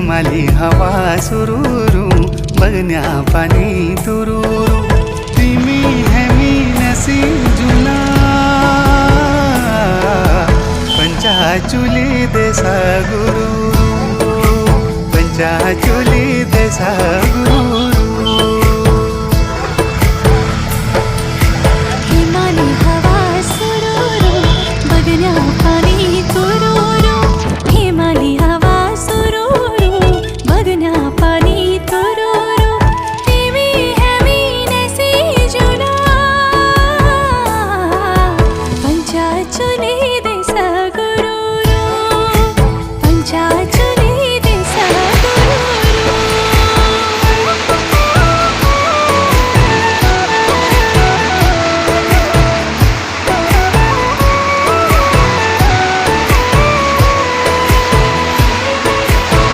माली हवा सुरूरू बगन्या पानी तुरूरू तिमी हामी नसी जुना पंचाचुली देसा गुरु पंचाचुली देसा गुरु